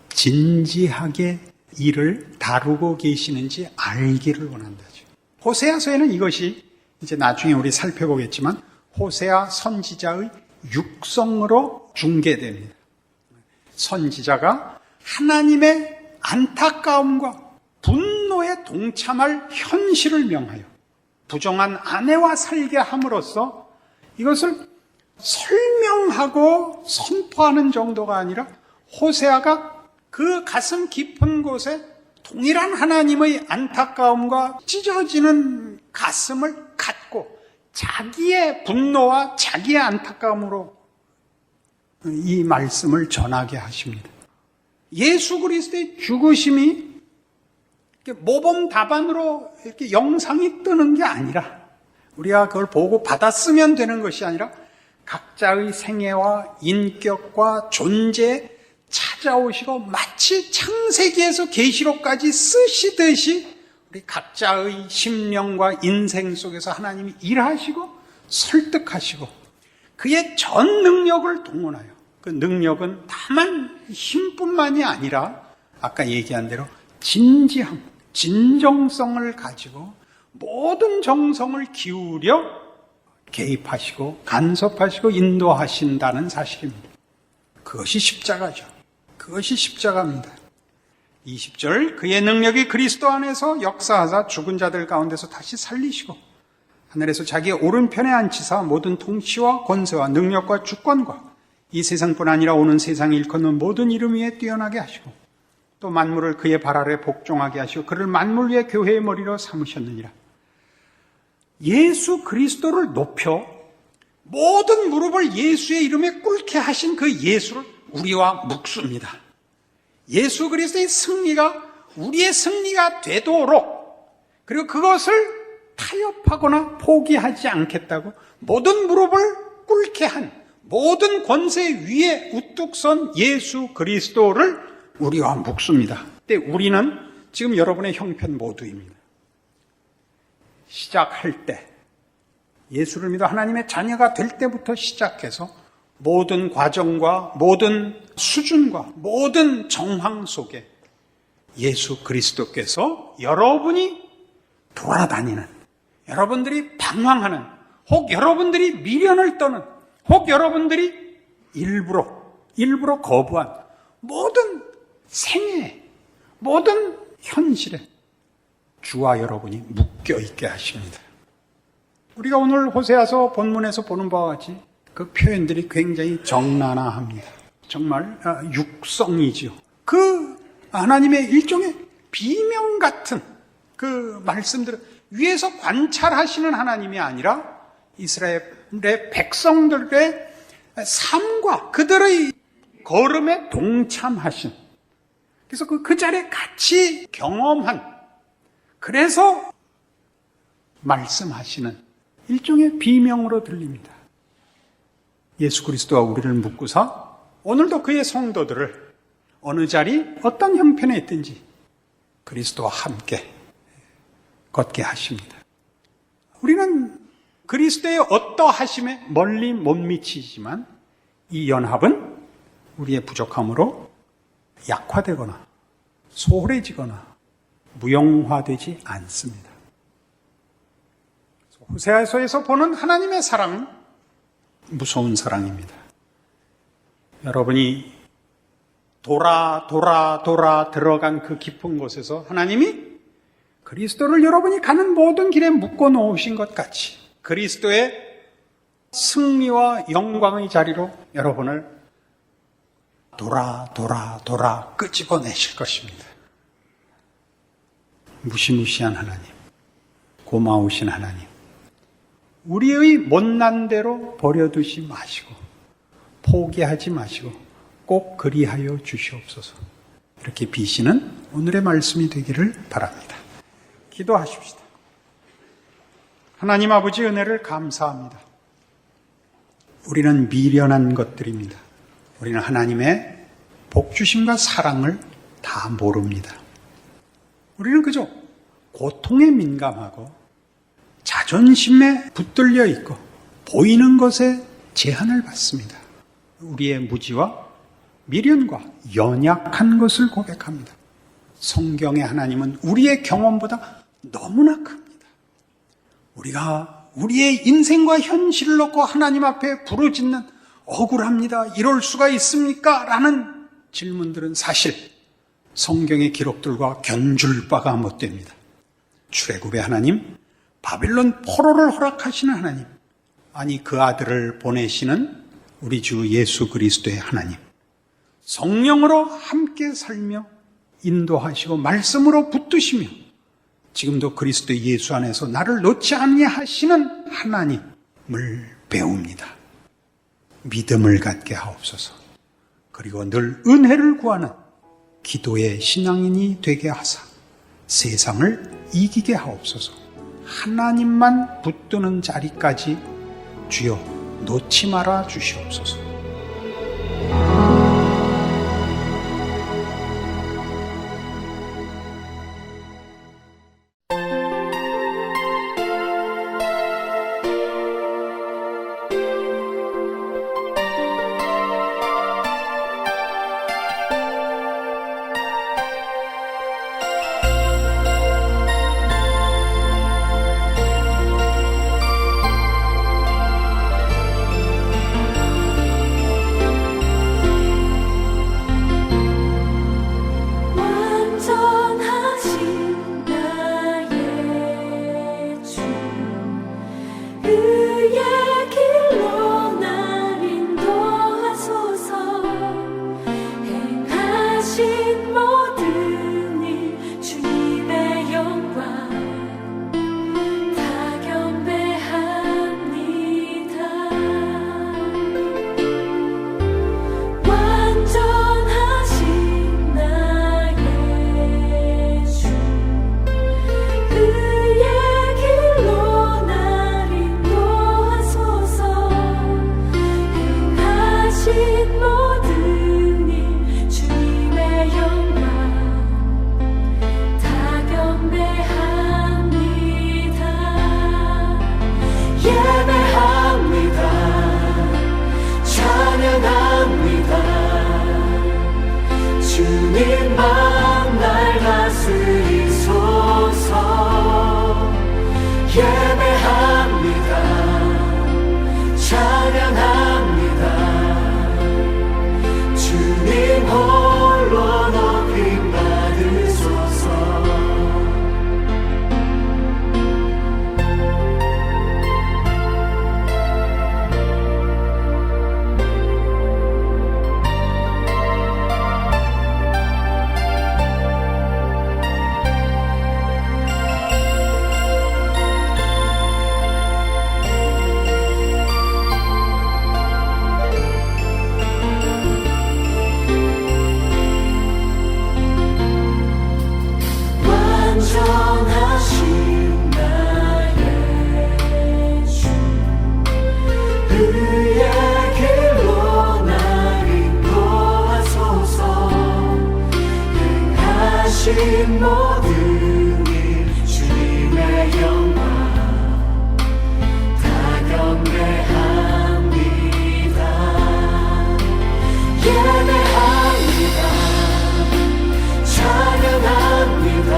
진지하게 일을 다루고 계시는지 알기를 원한다죠. 호세아서에는 이것이 이제 나중에 우리 살펴보겠지만 호세아 선지자의 육성으로 중계됩니다. 선지자가 하나님의 안타까움과 분노에 동참할 현실을 명하여 부정한 아내와 살게 함으로써 이것을 설명하고 선포하는 정도가 아니라 호세아가 그 가슴 깊은 곳에 동일한 하나님의 안타까움과 찢어지는 가슴을 갖고 자기의 분노와 자기의 안타까움으로 이 말씀을 전하게 하십니다. 예수 그리스도의 죽으심이 모범 답안으로 이렇게 영상이 뜨는 게 아니라 우리가 그걸 보고 받아쓰면 되는 것이 아니라 각자의 생애와 인격과 존재에 찾아오시고 마치 창세기에서 계시록까지 쓰시듯이 우리 각자의 심령과 인생 속에서 하나님이 일하시고 설득하시고 그의 전 능력을 동원하여 그 능력은 다만 힘뿐만이 아니라 아까 얘기한 대로 진지함, 진정성을 가지고 모든 정성을 기울여 개입하시고 간섭하시고 인도하신다는 사실입니다. 그것이 십자가죠. 그것이 십자가입니다. 20절 그의 능력이 그리스도 안에서 역사하사 죽은 자들 가운데서 다시 살리시고 하늘에서 자기의 오른편에 앉히사 모든 통치와 권세와 능력과 주권과 이 세상뿐 아니라 오는 세상에 일컫는 모든 이름 위에 뛰어나게 하시고 또 만물을 그의 발 아래 복종하게 하시고 그를 만물 위의 교회의 머리로 삼으셨느니라. 예수 그리스도를 높여 모든 무릎을 예수의 이름에 꿇게 하신 그 예수를 우리와 묵습니다. 예수 그리스도의 승리가 우리의 승리가 되도록 그리고 그것을 타협하거나 포기하지 않겠다고 모든 무릎을 꿇게 한 모든 권세 위에 우뚝 선 예수 그리스도를 우리와 묵습니다. 근데 우리는 지금 여러분의 형편 모두입니다. 시작할 때 예수를 믿어 하나님의 자녀가 될 때부터 시작해서 모든 과정과 모든 수준과 모든 정황 속에 예수 그리스도께서 여러분이 돌아다니는, 여러분들이 방황하는, 혹 여러분들이 미련을 떠는, 혹 여러분들이 일부러 거부한 모든 생애, 모든 현실에 주와 여러분이 묶여 있게 하십니다. 우리가 오늘 호세아서 본문에서 보는 바와 같이 그 표현들이 굉장히 적나라합니다. 정말 육성이지요. 그 하나님의 일종의 비명 같은 그 말씀들을 위에서 관찰하시는 하나님이 아니라 이스라엘의 백성들의 삶과 그들의 걸음에 동참하신, 그래서 그 자리에 같이 경험한, 그래서 말씀하시는 일종의 비명으로 들립니다. 예수 그리스도와 우리를 묶고서 오늘도 그의 성도들을 어느 자리 어떤 형편에 있든지 그리스도와 함께 걷게 하십니다. 우리는 그리스도의 어떠하심에 멀리 못 미치지만 이 연합은 우리의 부족함으로 약화되거나 소홀해지거나 무용화되지 않습니다. 호세아서에서 보는 하나님의 사랑은 무서운 사랑입니다. 여러분이 돌아 들어간 그 깊은 곳에서 하나님이 그리스도를 여러분이 가는 모든 길에 묶어 놓으신 것 같이 그리스도의 승리와 영광의 자리로 여러분을 돌아 끄집어내실 것입니다. 무시무시한 하나님, 고마우신 하나님, 우리의 못난 대로 버려두지 마시고 포기하지 마시고 꼭 그리하여 주시옵소서. 이렇게 비시는 오늘의 말씀이 되기를 바랍니다. 기도하십시다. 하나님 아버지 은혜를 감사합니다. 우리는 미련한 것들입니다. 우리는 하나님의 복주심과 사랑을 다 모릅니다. 우리는 그저 고통에 민감하고 자존심에 붙들려 있고 보이는 것에 제한을 받습니다. 우리의 무지와 미련과 연약한 것을 고백합니다. 성경의 하나님은 우리의 경험보다 너무나 큽니다. 우리가 우리의 인생과 현실을 놓고 하나님 앞에 부르짖는 억울합니다. 이럴 수가 있습니까? 라는 질문들은 사실 성경의 기록들과 견줄 바가 못 됩니다. 출애굽의 하나님, 바빌론 포로를 허락하시는 하나님, 아니 그 아들을 보내시는 우리 주 예수 그리스도의 하나님, 성령으로 함께 살며 인도하시고 말씀으로 붙드시며 지금도 그리스도 예수 안에서 나를 놓지 않게 하시는 하나님을 배웁니다. 믿음을 갖게 하옵소서. 그리고 늘 은혜를 구하는 기도의 신앙인이 되게 하사 세상을 이기게 하옵소서. 하나님만 붙드는 자리까지 주여 놓지 말아 주시옵소서. 완전하신 나의 주 그의 길로 날 인도하소서. 행하신 모든 일 주님의 영광 다 경배합니다. 완전하신 나의 주 그의 길로 날 인도하소서. 행하신 모든 일 주님의 영광 다 경배합니다. 예배합니다. 찬양합니다. 주님만 날 다스리소서. 예배합니다. 찬양합니다. 주님 홀로 높임 받으소서. 완전하신 나의 주 그의 길로 날 인도하소서. 행하신 모든 일 주님의 영광 다 경배합니다. 예배합니다. 찬양합니다.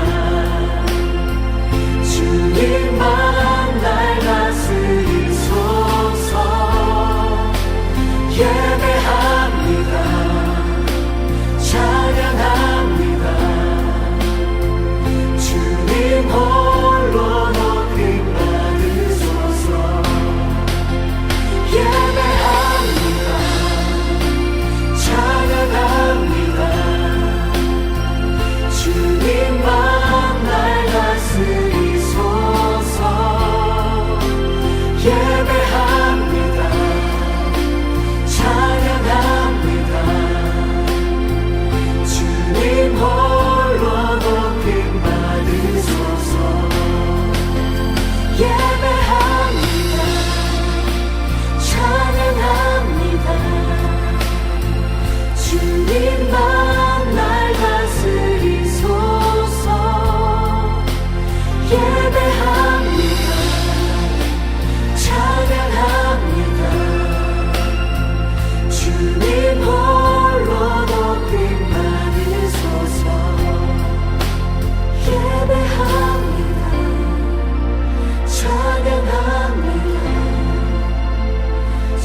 주님만 날 다스리소서. 예배합니다. 찬양합니다. 주님 홀로 높임 받으소서. 예배합니다. 찬양합니다. 주님만 날 다스리소서. 예배합니다. 찬양합니다. 주님 홀로 높임 받으소서. 예배합니다. 찬양합니다. 주님만 날 다스리소서. 예배합니다. 찬양합니다. 주님 홀로 높임 받으소서. 예배합니다. 찬양합니다.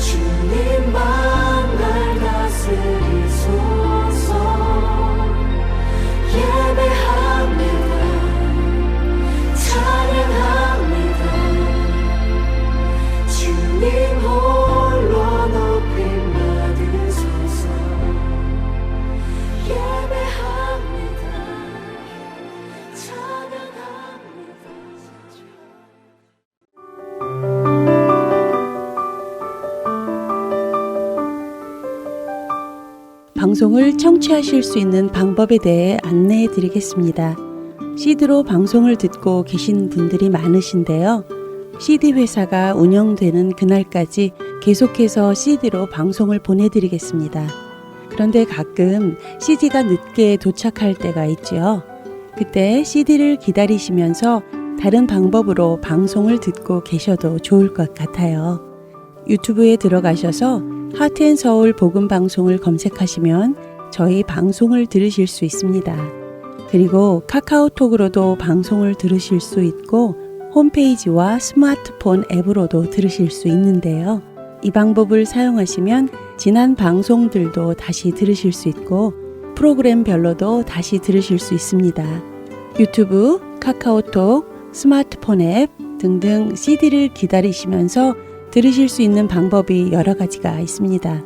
주님만 날 다스리소서. 예배합니다. 찬양합니다. 주님 홀로 높임 받으소서. 예배합니다. 찬양합니다. 방송을 청취하실 수 있는 방법에 대해 안내해 드리겠습니다. CD로 방송을 듣고 계신 분들이 많으신데요. CD 회사가 운영되는 그날까지 계속해서 CD로 방송을 보내드리겠습니다. 그런데 가끔 CD가 늦게 도착할 때가 있죠. 그때 CD를 기다리시면서 다른 방법으로 방송을 듣고 계셔도 좋을 것 같아요. 유튜브에 들어가셔서 하트앤서울 복음방송을 검색하시면 저희 방송을 들으실 수 있습니다. 그리고 카카오톡으로도 방송을 들으실 수 있고 홈페이지와 스마트폰 앱으로도 들으실 수 있는데요. 이 방법을 사용하시면 지난 방송들도 다시 들으실 수 있고 프로그램별로도 다시 들으실 수 있습니다. 유튜브, 카카오톡, 스마트폰 앱 등등 CD를 기다리시면서 들으실 수 있는 방법이 여러 가지가 있습니다.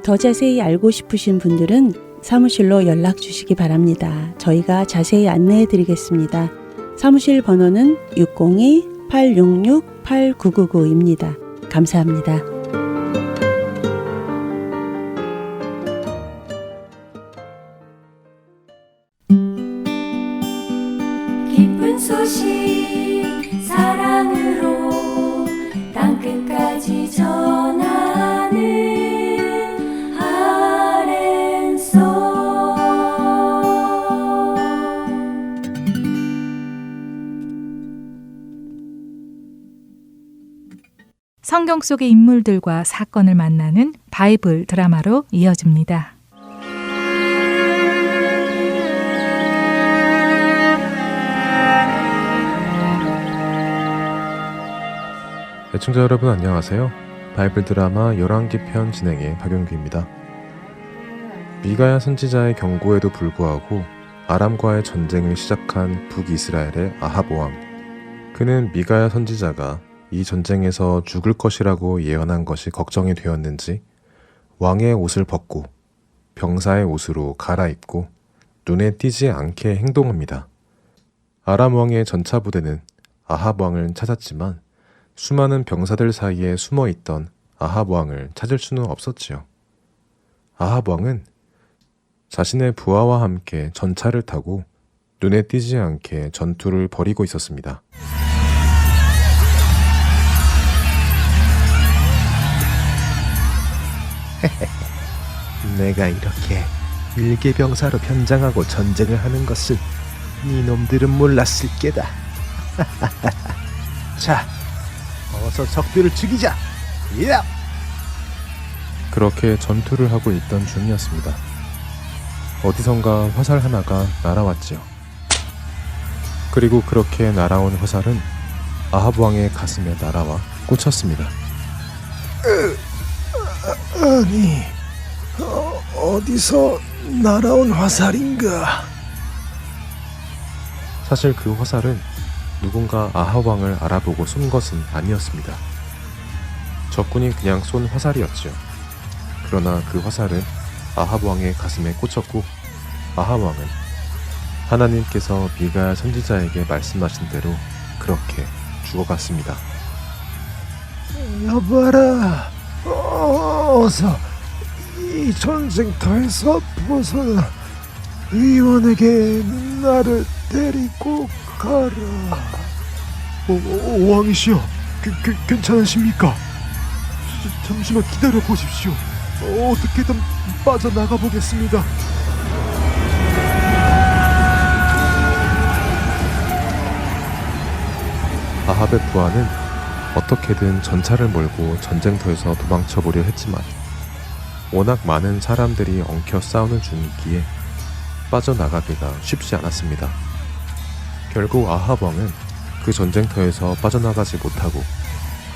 더 자세히 알고 싶으신 분들은 사무실로 연락 주시기 바랍니다. 저희가 자세히 안내해 드리겠습니다. 사무실 번호는 602-866-8999입니다. 감사합니다. 기쁜 소식 사랑으로 땅끝까지 전하는 아랜소. 성경 속의 인물들과 사건을 만나는 바이블 드라마로 이어집니다. 애청자 여러분 안녕하세요. 바이블 드라마 열왕기 편 진행의 박용규입니다. 미가야 선지자의 경고에도 불구하고 아람과의 전쟁을 시작한 북이스라엘의 아합 왕. 그는 미가야 선지자가 이 전쟁에서 죽을 것이라고 예언한 것이 걱정이 되었는지 왕의 옷을 벗고 병사의 옷으로 갈아입고 눈에 띄지 않게 행동합니다. 아람 왕의 전차 부대는 아합 왕을 찾았지만 수많은 병사들 사이에 숨어있던 아합 왕을 찾을 수는 없었지요. 아합 왕은 자신의 부하와 함께 전차를 타고 눈에 띄지 않게 전투를 벌이고 있었습니다. 내가 이렇게 일개병사로 변장하고 전쟁을 하는 것을 이놈들은 몰랐을 게다. 자, 어서 적들을 죽이자. 야! 그렇게 전투를 하고 있던 중이었습니다. 어디선가 화살 하나가 날아왔지요. 그리고 그렇게 날아온 화살은 아합 왕의 가슴에 날아와 꽂혔습니다. 아니, 어디서 날아온 화살인가? 사실 그 화살은 누군가 아합 왕을 알아보고 쏜 것은 아니었습니다. 적군이 그냥 쏜 화살이었지요. 그러나 그 화살은 아합 왕의 가슴에 꽂혔고 아합 왕은 하나님께서 미가야 선지자에게 말씀하신 대로 그렇게 죽어갔습니다. 여봐라, 어서 이 전쟁터에서 벗어나 의원에게 나를 데리고 가라. 왕이시여, 괜찮으십니까? 잠시만 기다려 보십시오. 어떻게든 빠져나가 보겠습니다. 아합의 부하는 어떻게든 전차를 몰고 전쟁터에서 도망쳐보려 했지만 워낙 많은 사람들이 엉켜 싸우는 중이기에 빠져나가기가 쉽지 않았습니다. 결국 아합 왕은 그 전쟁터에서 빠져나가지 못하고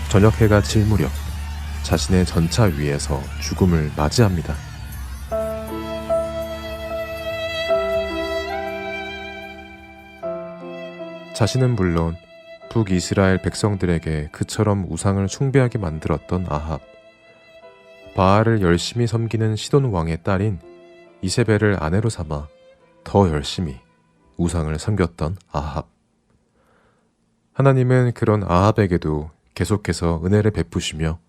저녁 해가 질 무렵 자신의 전차 위에서 죽음을 맞이합니다. 자신은 물론 북이스라엘 백성들에게 그처럼 우상을 숭배하게 만들었던 아합, 바알을 열심히 섬기는 시돈 왕의 딸인 이세벨을 아내로 삼아 더 열심히 우상을 섬겼던 아합. 하나님은 그런 아합에게도 계속해서 은혜를 베푸시며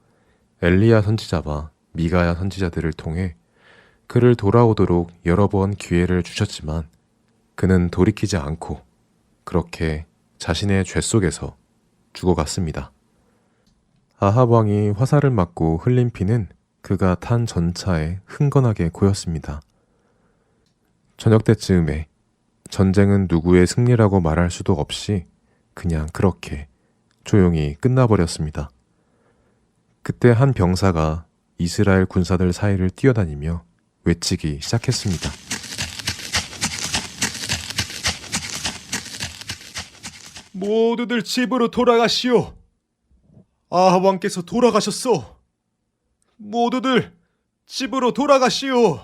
엘리야 선지자와 미가야 선지자들을 통해 그를 돌아오도록 여러 번 기회를 주셨지만 그는 돌이키지 않고 그렇게 자신의 죄 속에서 죽어갔습니다. 아합 왕이 화살을 맞고 흘린 피는 그가 탄 전차에 흥건하게 고였습니다. 저녁 때쯤에 전쟁은 누구의 승리라고 말할 수도 없이 그냥 그렇게 조용히 끝나버렸습니다. 그때 한 병사가 이스라엘 군사들 사이를 뛰어다니며 외치기 시작했습니다. 모두들 집으로 돌아가시오. 아합 왕께서 돌아가셨소. 모두들 집으로 돌아가시오.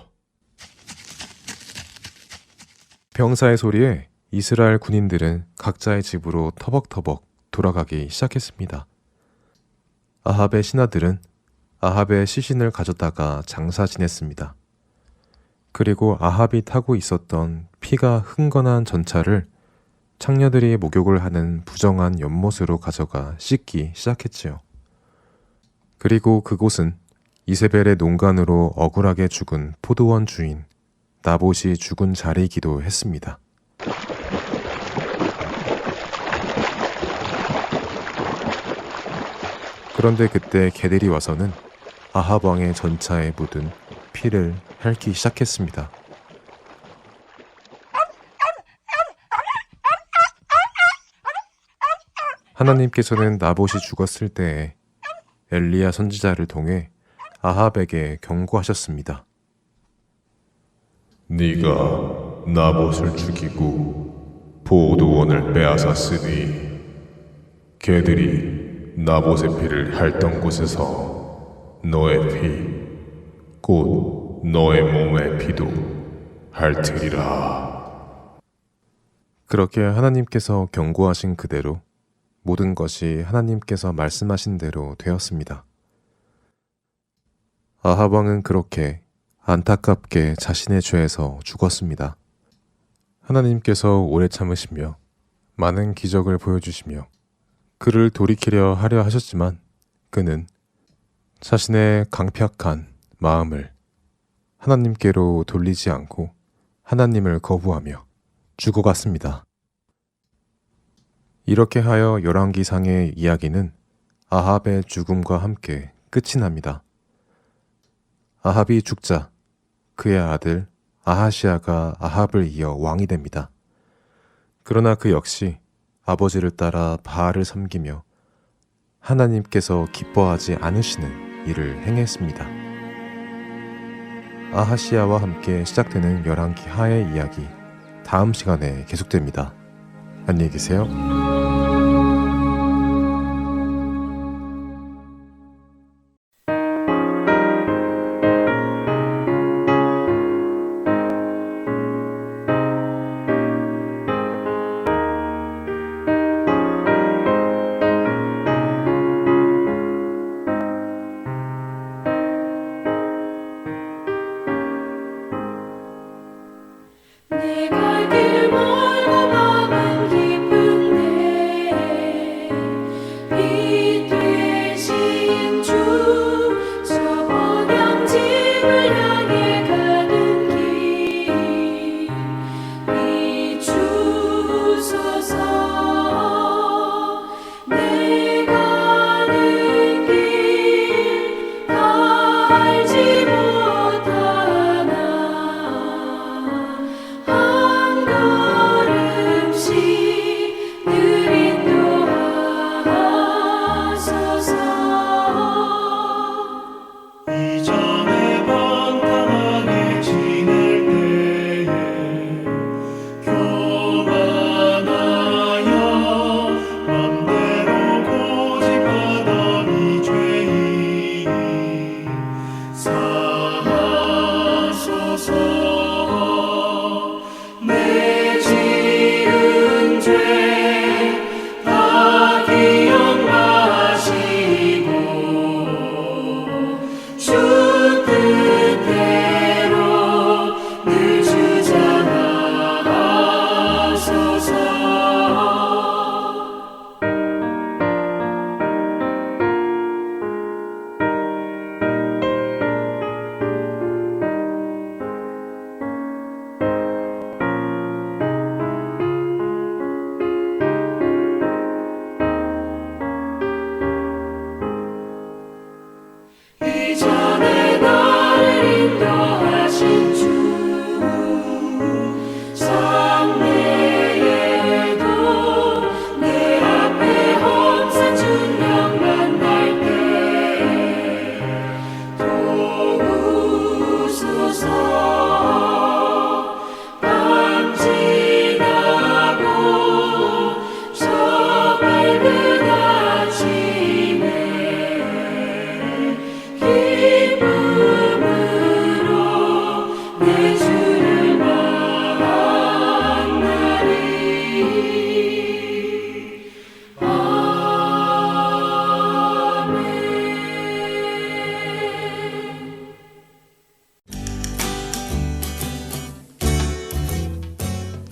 병사의 소리에 이스라엘 군인들은 각자의 집으로 터벅터벅 돌아가기 시작했습니다. 아합의 신하들은 아합의 시신을 가져다가 장사 지냈습니다. 그리고 아합이 타고 있었던 피가 흥건한 전차를 창녀들이 목욕을 하는 부정한 연못으로 가져가 씻기 시작했지요. 그리고 그곳은 이세벨의 농간으로 억울하게 죽은 포도원 주인 나봇이 죽은 자리이기도 했습니다. 그런데 그때 개들이 와서는 아합 왕의 전차에 묻은 피를 핥기 시작했습니다. 하나님께서는 나봇이 죽었을 때에 엘리야 선지자를 통해 아합에게 경고하셨습니다. 네가 나봇을 죽이고 포도원을 빼앗았으니 개들이 나봇의 피를 핥던 곳에서 너의 피, 곧 너의 몸의 피도 핥으리라. 그렇게 하나님께서 경고하신 그대로 모든 것이 하나님께서 말씀하신 대로 되었습니다. 아합 왕은 그렇게 안타깝게 자신의 죄에서 죽었습니다. 하나님께서 오래 참으시며 많은 기적을 보여주시며 그를 돌이키려 하려 하셨지만 그는 자신의 강팍한 마음을 하나님께로 돌리지 않고 하나님을 거부하며 죽어갔습니다. 이렇게 하여 열왕기상의 이야기는 아합의 죽음과 함께 끝이 납니다. 아합이 죽자 그의 아들 아하시아가 아합을 이어 왕이 됩니다. 그러나 그 역시 아버지를 따라 바알을 섬기며 하나님께서 기뻐하지 않으시는 일을 행했습니다. 아하시아와 함께 시작되는 열왕기 하의 이야기, 다음 시간에 계속됩니다. 안녕히 계세요. 내 갈 길 멀고 마음은 기쁜데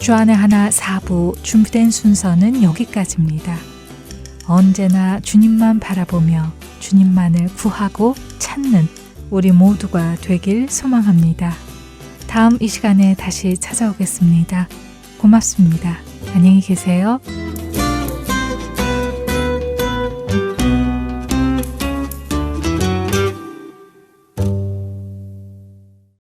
주안의 하나 4부 준비된 순서는 여기까지입니다. 언제나 주님만 바라보며 주님만을 구하고 찾는 우리 모두가 되길 소망합니다. 다음 이 시간에 다시 찾아오겠습니다. 고맙습니다. 안녕히 계세요.